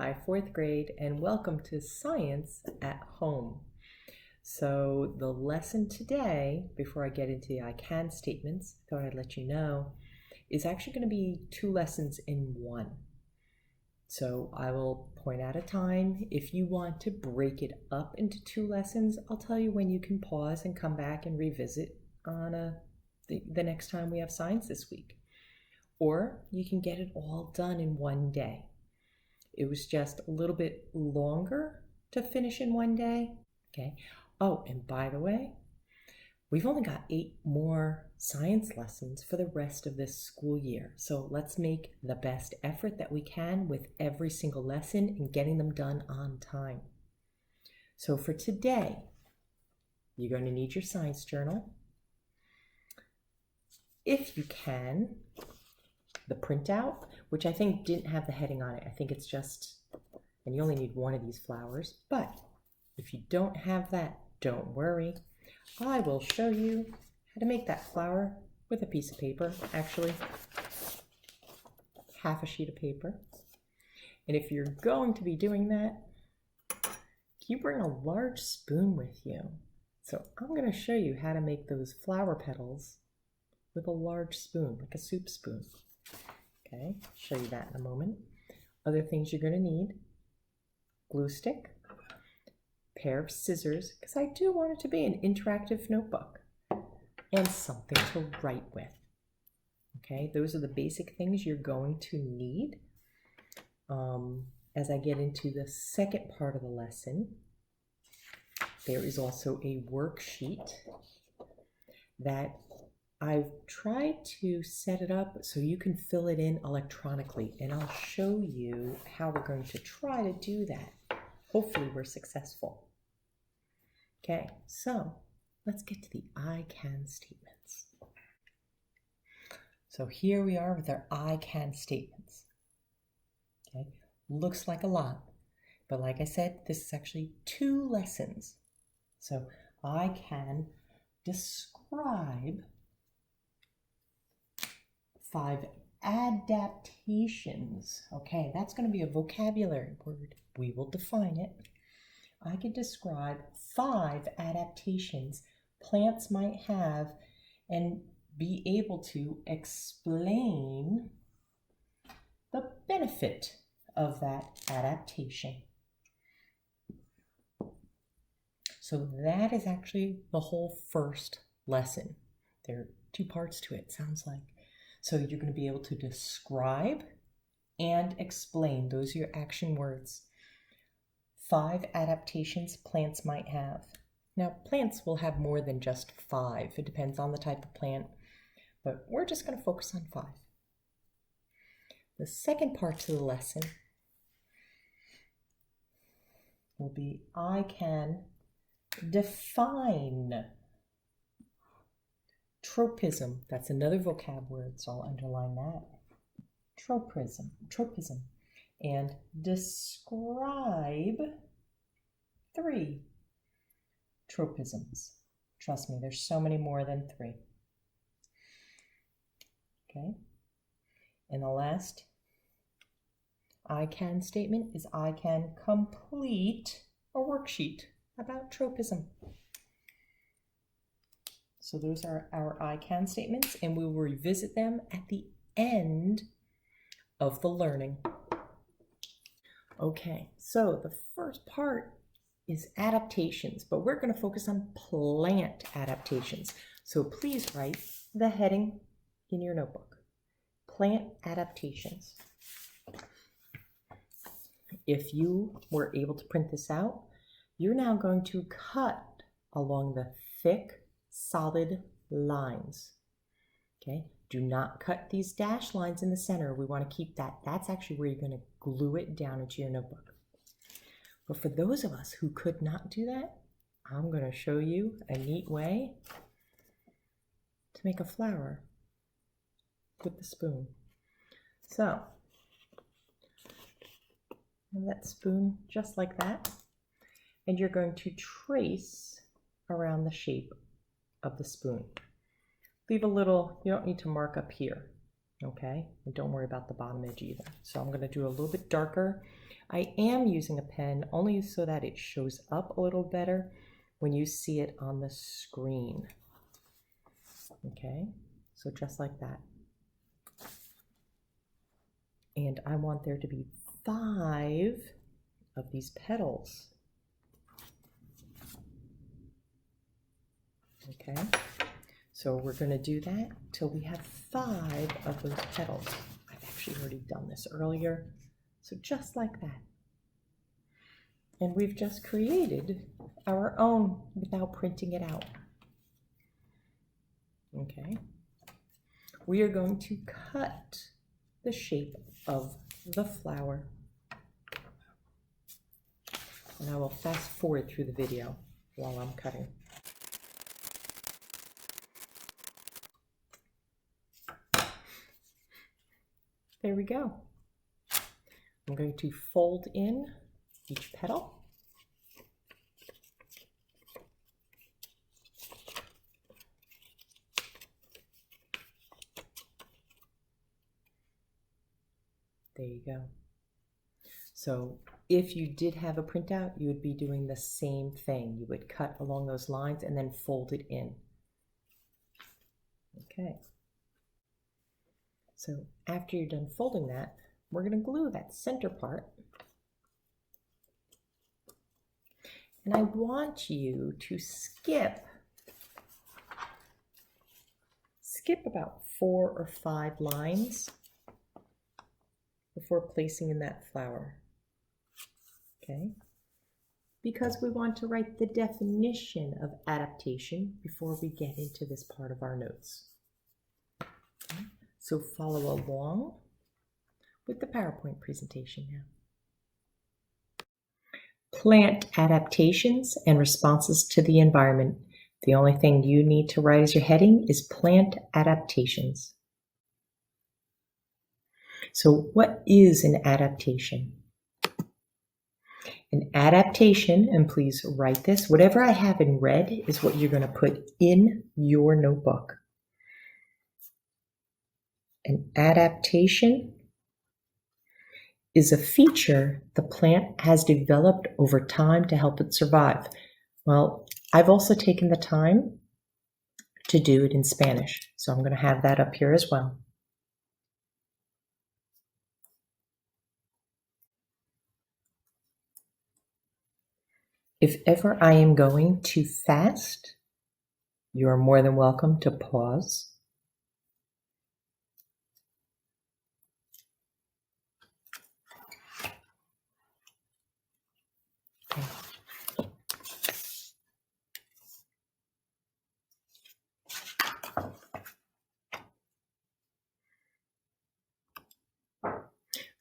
Hi, fourth grade, and welcome to Science at Home. So the lesson today, before I get into the I can statements, thought I'd let you know, is actually going to be two lessons in one. So I will point out a time. If you want to break it up into two lessons, I'll tell you when you can pause and come back and revisit on the next time we have science this week. Or you can get it all done in one day. It was just a little bit longer to finish in one day. Okay. Oh, and by the way, we've only got 8 more science lessons for the rest of this school year. So let's make the best effort that we can with every single lesson and getting them done on time. So for today, you're going to need your science journal. If you can, the printout, which I think didn't have the heading on it. I think it's just, and you only need one of these flowers, but if you don't have that, don't worry. I will show you how to make that flower with a piece of paper, actually half a sheet of paper. And if you're going to be doing that, you bring a large spoon with you. So I'm going to show you how to make those flower petals with a large spoon, like a soup spoon. Okay, I'll show you that in a moment. Other things you're going to need: glue stick, pair of scissors, because I do want it to be an interactive notebook, and something to write with. Okay, those are the basic things you're going to need. As I get into the second part of the lesson, there is also a worksheet that I've tried to set it up so you can fill it in electronically, and I'll show you how we're going to try to do that. Hopefully we're successful. Okay, so let's get to the I can statements. So here we are with our I can statements. Okay, looks like a lot, but like I said, this is actually 2 lessons. So I can describe 5 adaptations. Okay, that's going to be a vocabulary word. We will define it. I can describe 5 adaptations plants might have and be able to explain the benefit of that adaptation. So that is actually the whole first lesson. There are 2 parts to it, sounds like. So you're going to be able to describe and explain. Those are your action words. 5 adaptations plants might have. Now, plants will have more than just 5. It depends on the type of plant, but we're just going to focus on 5. The second part to the lesson will be I can define tropism. That's another vocab word, so I'll underline that. Tropism. And describe 3 tropisms. Trust me, there's so many more than 3. Okay. And the last I can statement is I can complete a worksheet about tropism. So those are our I can statements, and we will revisit them at the end of the learning. Okay, so the first part is adaptations, but we're going to focus on plant adaptations. So please write the heading in your notebook. Plant adaptations. If you were able to print this out, you're now going to cut along the thick, solid lines. Okay, do not cut these dashed lines in the center. We want to keep that. That's actually where you're going to glue it down into your notebook. But for those of us who could not do that, I'm going to show you a neat way to make a flower with the spoon. So, that spoon just like that, and you're going to trace around the shape of the spoon. Leave a little, you don't need to mark up here. Okay, and don't worry about the bottom edge either. So I'm going to do a little bit darker. I am using a pen only so that it shows up a little better when you see it on the screen. Okay, so just like that. And I want there to be 5 of these petals. Okay, so we're going to do that till we have 5 of those petals. I've actually already done this earlier, so just like that. And we've just created our own without printing it out. Okay, we are going to cut the shape of the flower. And I will fast forward through the video while I'm cutting. There we go. I'm going to fold in each petal. There you go. So if you did have a printout, you would be doing the same thing. You would cut along those lines and then fold it in. Okay. So after you're done folding that, we're going to glue that center part. And I want you to skip about 4 or 5 lines before placing in that flower. Okay? Because we want to write the definition of adaptation before we get into this part of our notes. Okay? So follow along with the PowerPoint presentation now. Plant adaptations and responses to the environment. The only thing you need to write as your heading is plant adaptations. So what is an adaptation? An adaptation, and please write this, whatever I have in red is what you're going to put in your notebook. An adaptation is a feature the plant has developed over time to help it survive. Well, I've also taken the time to do it in Spanish, so I'm going to have that up here as well. If ever I am going too fast, you are more than welcome to pause. Okay.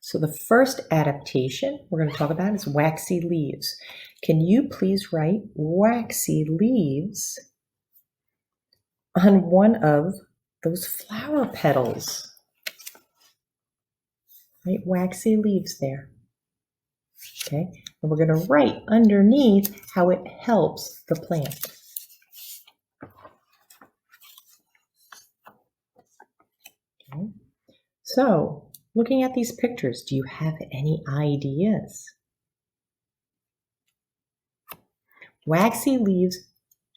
So the first adaptation we're going to talk about is waxy leaves. Can you please write waxy leaves on one of those flower petals? Right, waxy leaves there. Okay, and we're going to write underneath how it helps the plant. Okay. So, looking at these pictures, do you have any ideas? Waxy leaves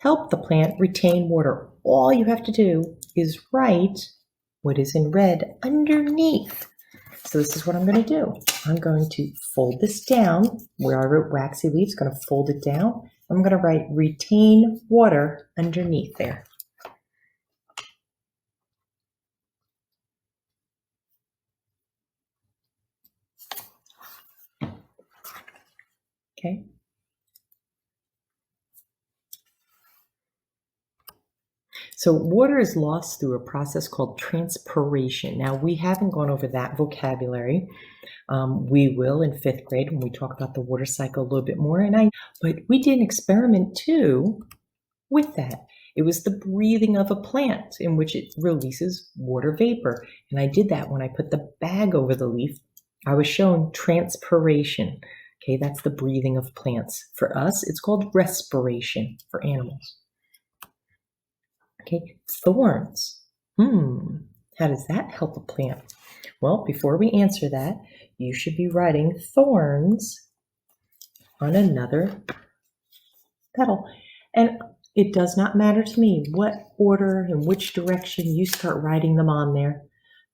help the plant retain water. All you have to do is write what is in red underneath. So this is what I'm going to do. I'm going to fold this down where I wrote waxy leaves, going to fold it down. I'm going to write retain water underneath there. Okay. So water is lost through a process called transpiration. Now, we haven't gone over that vocabulary. We will in 5th grade when we talk about the water cycle a little bit more. But we did an experiment too with that. It was the breathing of a plant in which it releases water vapor. And I did that when I put the bag over the leaf. I was shown transpiration. Okay, that's the breathing of plants. For us, it's called respiration for animals. Okay, thorns. How How does that help a plant? Well, before we answer that, you should be writing thorns on another petal. And it does not matter to me what order and which direction you start writing them on there.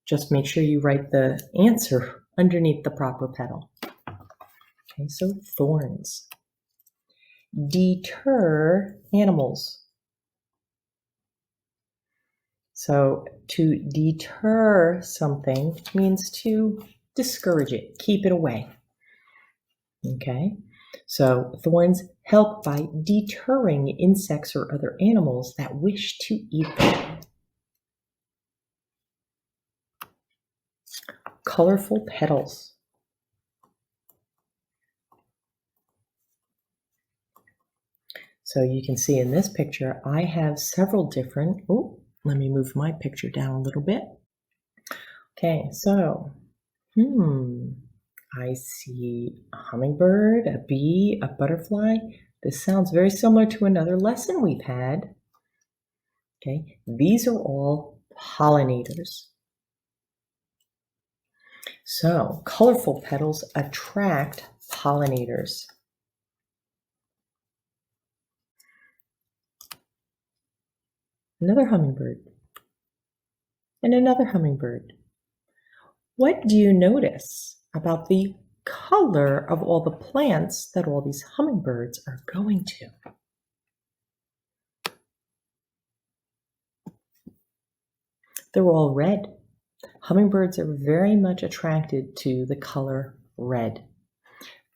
Just make sure you write the answer underneath the proper petal. Okay, so thorns. Deter animals. So to deter something means to discourage it, keep it away. Okay, so thorns help by deterring insects or other animals that wish to eat them. Colorful petals. So you can see in this picture, I have several different, let me move my picture down a little bit. Okay, so, I see a hummingbird, a bee, a butterfly. This sounds very similar to another lesson we've had. Okay, these are all pollinators. So, colorful petals attract pollinators. Another hummingbird. And another hummingbird. What do you notice about the color of all the plants that all these hummingbirds are going to? They're all red. Hummingbirds are very much attracted to the color red.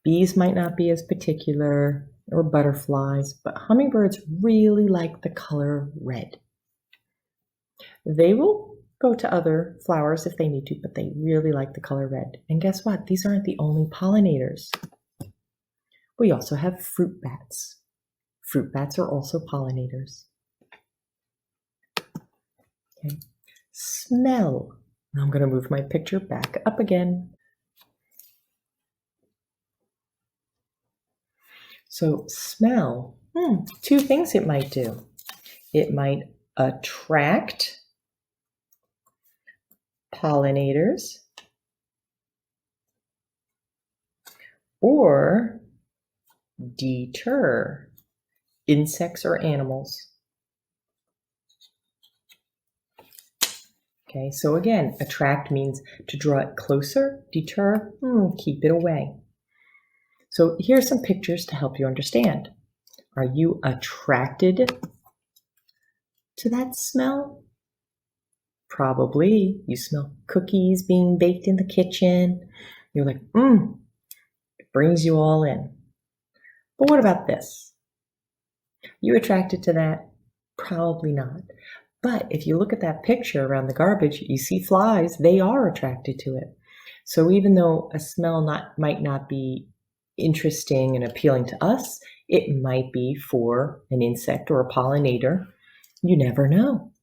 Bees might not be as particular, or butterflies, but hummingbirds really like the color red. They will go to other flowers if they need to, but they really like the color red. And guess what? These aren't the only pollinators. We also have fruit bats. Fruit bats are also pollinators. Okay. Smell. Now I'm going to move my picture back up again. So smell, two things it might do. It might attract pollinators or deter insects or animals. Okay, so again, attract means to draw it closer, deter, keep it away. So here's some pictures to help you understand. Are you attracted to that smell? Probably. You smell cookies being baked in the kitchen. You're like, it brings you all in. But what about this? You attracted to that? Probably not. But if you look at that picture around the garbage, you see flies, they are attracted to it. So even though a smell might not be interesting and appealing to us, it might be for an insect or a pollinator. You never know.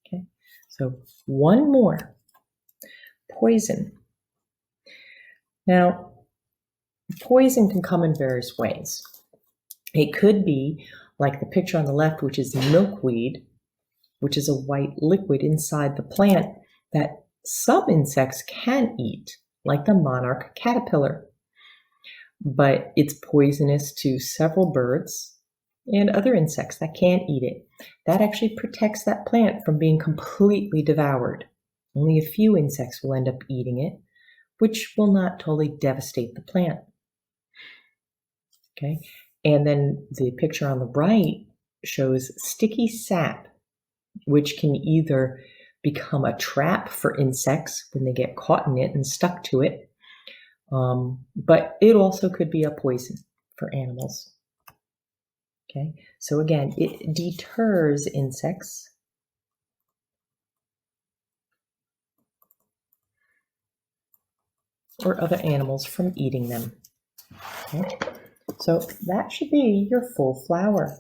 Okay, so one more. Poison. Now, poison can come in various ways. It could be like the picture on the left, which is milkweed, which is a white liquid inside the plant that some insects can eat, like the monarch caterpillar. But it's poisonous to several birds and other insects that can't eat it. That actually protects that plant from being completely devoured. Only a few insects will end up eating it, which will not totally devastate the plant. Okay, and then the picture on the right shows sticky sap, which can either become a trap for insects when they get caught in it and stuck to it, but it also could be a poison for animals. Okay, so again, it deters insects. Or other animals from eating them. Okay, so that should be your full flower.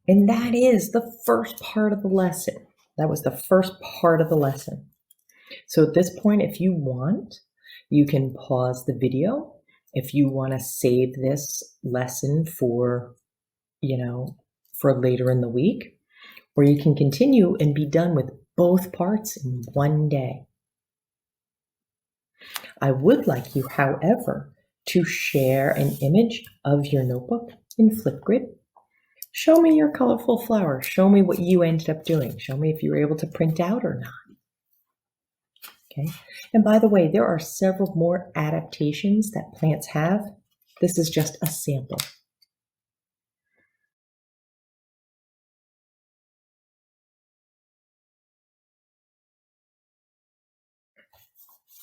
And that is the first part of the lesson. That was the first part of the lesson. So at this point, if you want, you can pause the video. If you want to save this lesson for for later in the week, or you can continue and be done with both parts in one day. I would like you, however, to share an image of your notebook in Flipgrid. Show me your colorful flower. Show me what you ended up doing. Show me if you were able to print out or not. Okay. And by the way, there are several more adaptations that plants have. This is just a sample.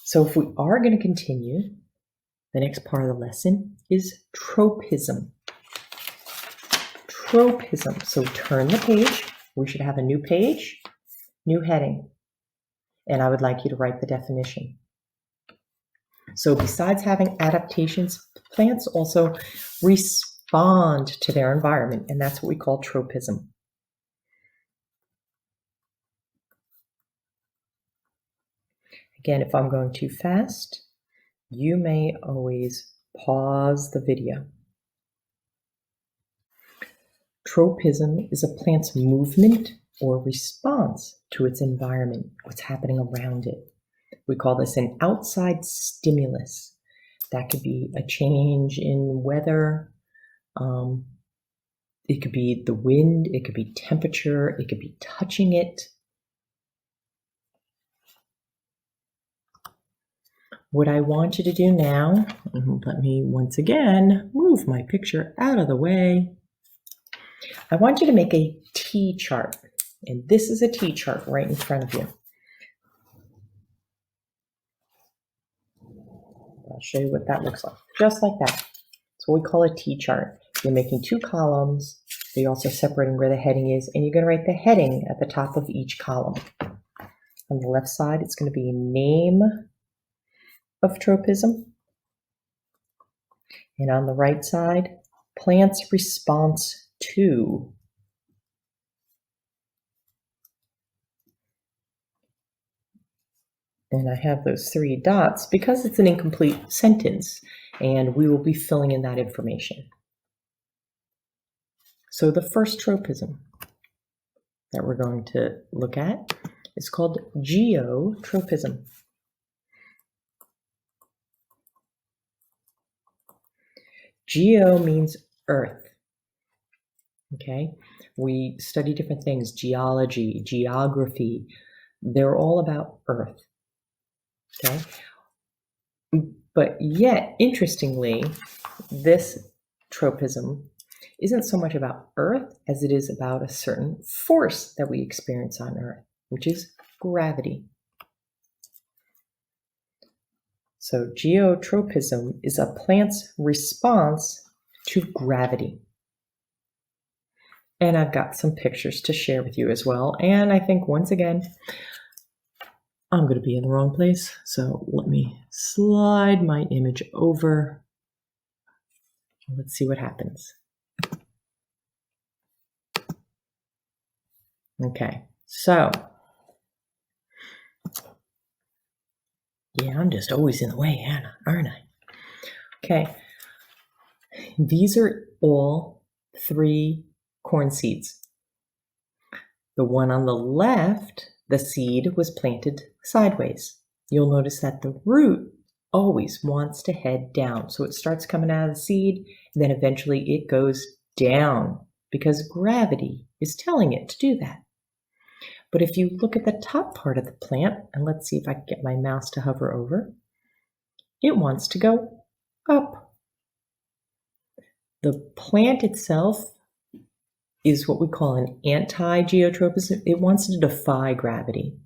So if we are going to continue, the next part of the lesson is tropism. Tropism. So turn the page. We should have a new page, new heading. And I would like you to write the definition. So besides having adaptations, plants also respond to their environment, and that's what we call tropism. Again, if I'm going too fast, you may always pause the video. Tropism is a plant's movement or response to its environment, what's happening around it. We call this an outside stimulus. That could be a change in weather. It could be the wind. It could be temperature. It could be touching it. What I want you to do now, let me once again move my picture out of the way. I want you to make a T chart. And this is a T chart right in front of you. I'll show you what that looks like. Just like that. That's what we call a T chart. You're making two columns. You're also separating where the heading is. And you're going to write the heading at the top of each column. On the left side, it's going to be name of tropism. And on the right side, plant's response to. And I have those three dots because it's an incomplete sentence, and we will be filling in that information. So the first tropism that we're going to look at is called geotropism. Geo means earth. Okay, we study different things, geology, geography. They're all about earth. Okay, but yet, interestingly, this tropism isn't so much about earth as it is about a certain force that we experience on earth, which is gravity. So geotropism is a plant's response to gravity. And I've got some pictures to share with you as well. And I think once again, I'm going to be in the wrong place. So let me slide my image over. Let's see what happens. Okay, so yeah, I'm just always in the way, Anna, aren't I? Okay, these are all 3 corn seeds. The one on the left, the seed was planted sideways. You'll notice that the root always wants to head down. So it starts coming out of the seed, and then eventually it goes down because gravity is telling it to do that. But if you look at the top part of the plant, and let's see if I can get my mouse to hover over, it wants to go up. The plant itself is what we call an anti-geotropism. It wants to defy gravity,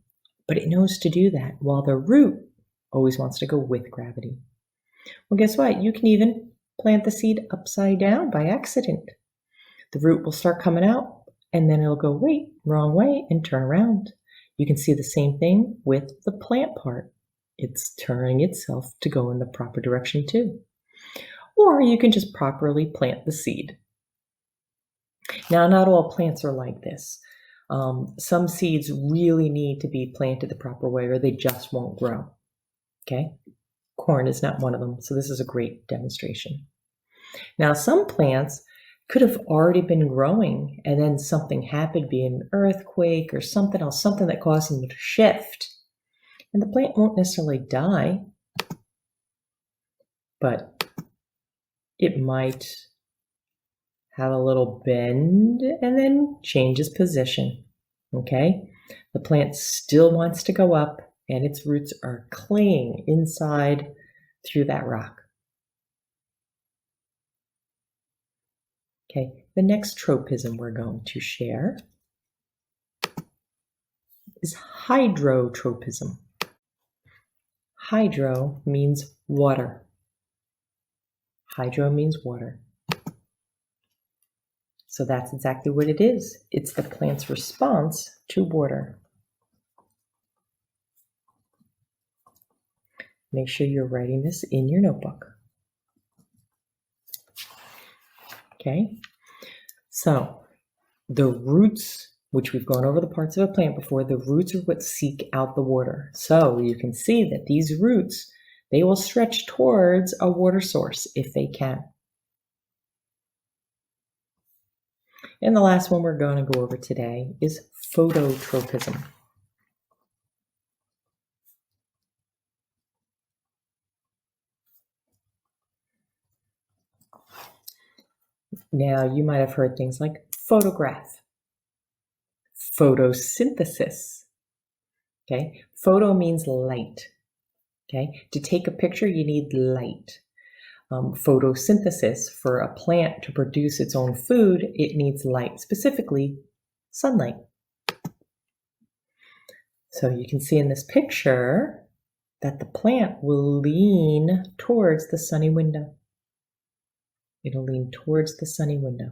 but it knows to do that, while the root always wants to go with gravity. Well, guess what? You can even plant the seed upside down by accident. The root will start coming out, and then it'll go, wait, wrong way, and turn around. You can see the same thing with the plant part. It's turning itself to go in the proper direction too. Or you can just properly plant the seed. Now, not all plants are like this. Some seeds really need to be planted the proper way or they just won't grow. Okay? Corn is not one of them, so this is a great demonstration. Now, some plants Could have already been growing and then something happened, be an earthquake or something else, something that caused them to shift. And the plant won't necessarily die, but it might have a little bend and then change its position, okay? The plant still wants to go up and its roots are clinging inside through that rock. Okay, the next tropism we're going to share is hydrotropism. Hydro means water. Hydro means water. So that's exactly what it is. It's the plant's response to water. Make sure you're writing this in your notebook. Okay, so the roots, which we've gone over the parts of a plant before, the roots are what seek out the water. So you can see that these roots, they will stretch towards a water source if they can. And the last one we're going to go over today is phototropism. Now, you might have heard things like photograph, photosynthesis. Okay, photo means light. Okay, to take a picture, you need light. Photosynthesis, for a plant to produce its own food, it needs light, specifically sunlight. So you can see in this picture that the plant will lean towards the sunny window. It'll lean towards the sunny window.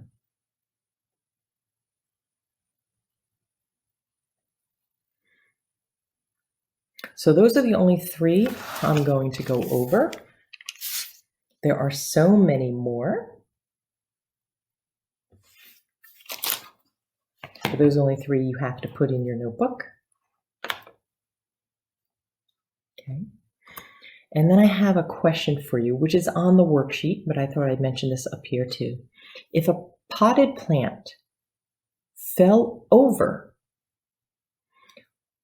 So those are the only three I'm going to go over. There are so many more. But those are only three you have to put in your notebook. Okay. And then I have a question for you, which is on the worksheet, but I thought I'd mention this up here too. If a potted plant fell over,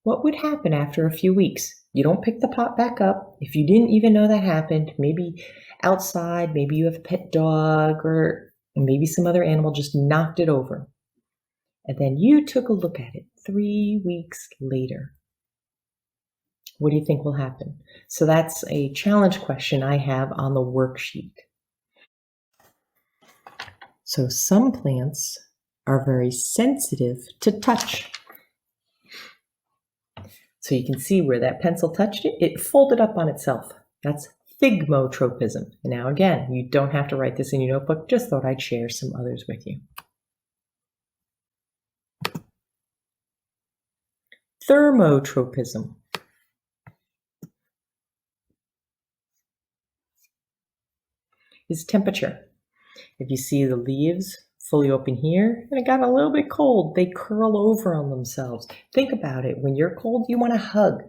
what would happen after a few weeks? You don't pick the pot back up. If you didn't even know that happened, maybe outside, maybe you have a pet dog or maybe some other animal just knocked it over. And then you took a look at it 3 weeks later. What do you think will happen? So that's a challenge question I have on the worksheet. So some plants are very sensitive to touch. So you can see where that pencil touched it, it folded up on itself. That's thigmotropism. Now again, you don't have to write this in your notebook, just thought I'd share some others with you. Thermotropism. Is temperature. If you see the leaves fully open here and it got a little bit cold, they curl over on themselves. Think about it. When you're cold, you want to hug.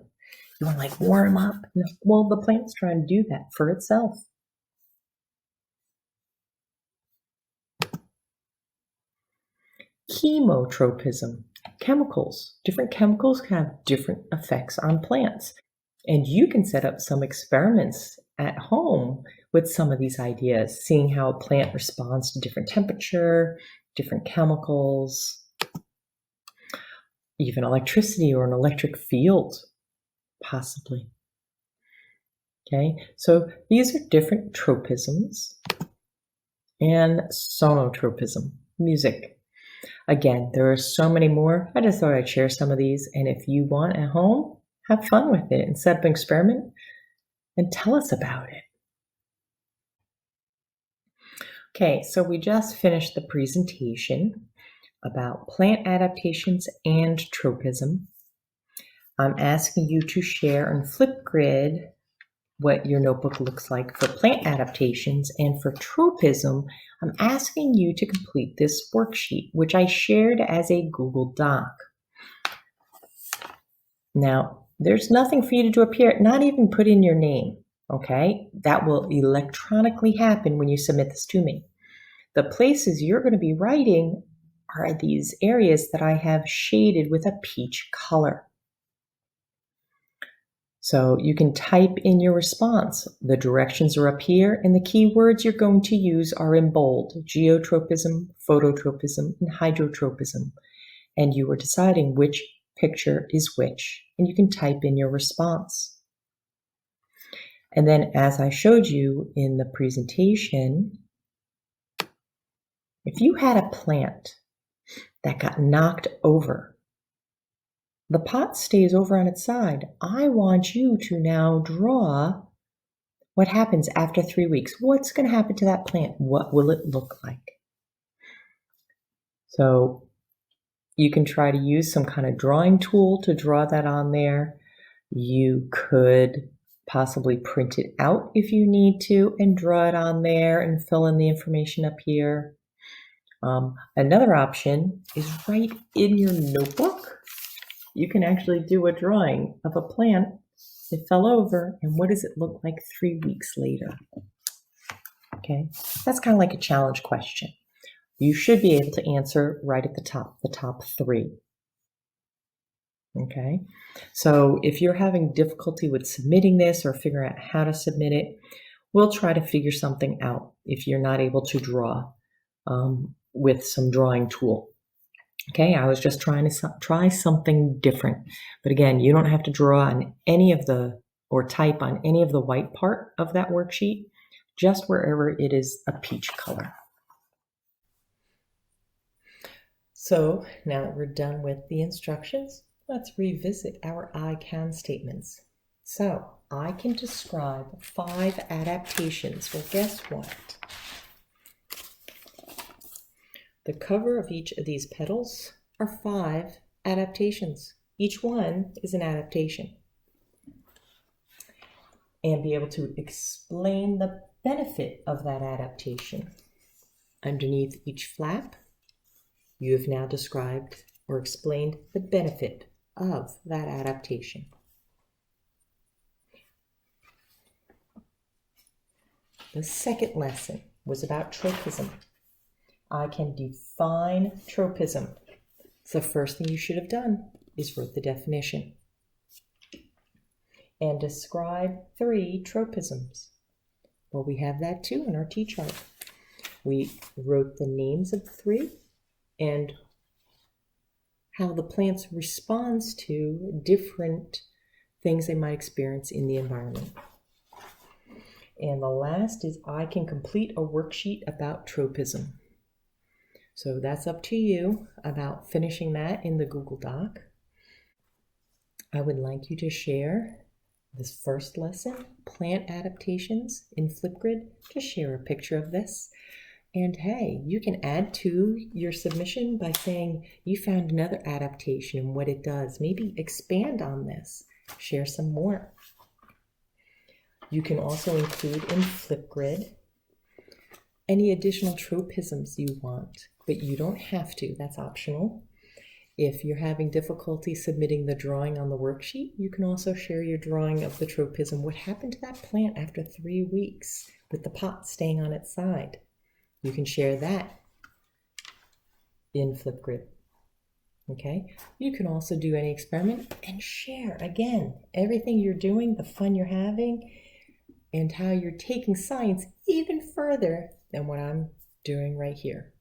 You want to like warm up. Well, the plant's trying to do that for itself. Chemotropism. Chemicals. Different chemicals have different effects on plants. And you can set up some experiments at home with some of these ideas, seeing how a plant responds to different temperature, different chemicals, even electricity or an electric field, possibly. Okay, so these are different tropisms and sonotropism, music. Again, there are so many more. I just thought I'd share some of these, and if you want at home, have fun with it and set up an experiment and tell us about it. Okay, so we just finished the presentation about plant adaptations and tropism. I'm asking you to share on Flipgrid what your notebook looks like for plant adaptations, and for tropism, I'm asking you to complete this worksheet, which I shared as a Google Doc. Now, there's nothing for you to do up here, not even put in your name, okay? That will electronically happen when you submit this to me. the places you're going to be writing are these areas that I have shaded with a peach color. So you can type in your response. The directions are up here, and the keywords you're going to use are in bold: geotropism, phototropism, and hydrotropism. And you are deciding which picture is which, and you can type in your response. And then, as I showed you in the presentation, if you had a plant that got knocked over, the pot stays over on its side. I want you to now draw what happens after 3 weeks. What's going to happen to that plant? What will it look like? So you can try to use some kind of drawing tool to draw that on there. You could possibly print it out if you need to and draw it on there and fill in the information up here. Another option is right in your notebook. You can actually do a drawing of a plant that fell over, and what does it look like 3 weeks later? Okay, that's kind of like a challenge question. You should be able to answer right at the top 3. Okay, so if you're having difficulty with submitting this or figuring out how to submit it, we'll try to figure something out if you're not able to draw with some drawing tool. Okay, I was just trying to try something different. But again, you don't have to draw on any of the, or type on any of the white part of that worksheet, just wherever it is a peach color. So now that we're done with the instructions, let's revisit our I can statements. So I can describe 5 adaptations. Well, guess what? The cover of each of these petals are 5 adaptations. Each one is an adaptation. And be able to explain the benefit of that adaptation. Underneath each flap, you have now described or explained the benefit of that adaptation. The second lesson was about tropism. I can define tropism. So the first thing you should have done is wrote the definition. And describe 3 tropisms. Well, we have that too in our T-chart. We wrote the names of the 3 and how the plant responds to different things they might experience in the environment. And the last is I can complete a worksheet about tropism. So that's up to you about finishing that in the Google Doc. I would like you to share this first lesson, Plant Adaptations in Flipgrid. Just share a picture of this. And hey, you can add to your submission by saying you found another adaptation and what it does. Maybe expand on this. Share some more. You can also include in Flipgrid any additional tropisms you want, but you don't have to. That's optional. If you're having difficulty submitting the drawing on the worksheet, you can also share your drawing of the tropism. What happened to that plant after 3 weeks with the pot staying on its side? You can share that in Flipgrid. Okay, you can also do any experiment and share, again, everything you're doing, the fun you're having, and how you're taking science even further than what I'm doing right here.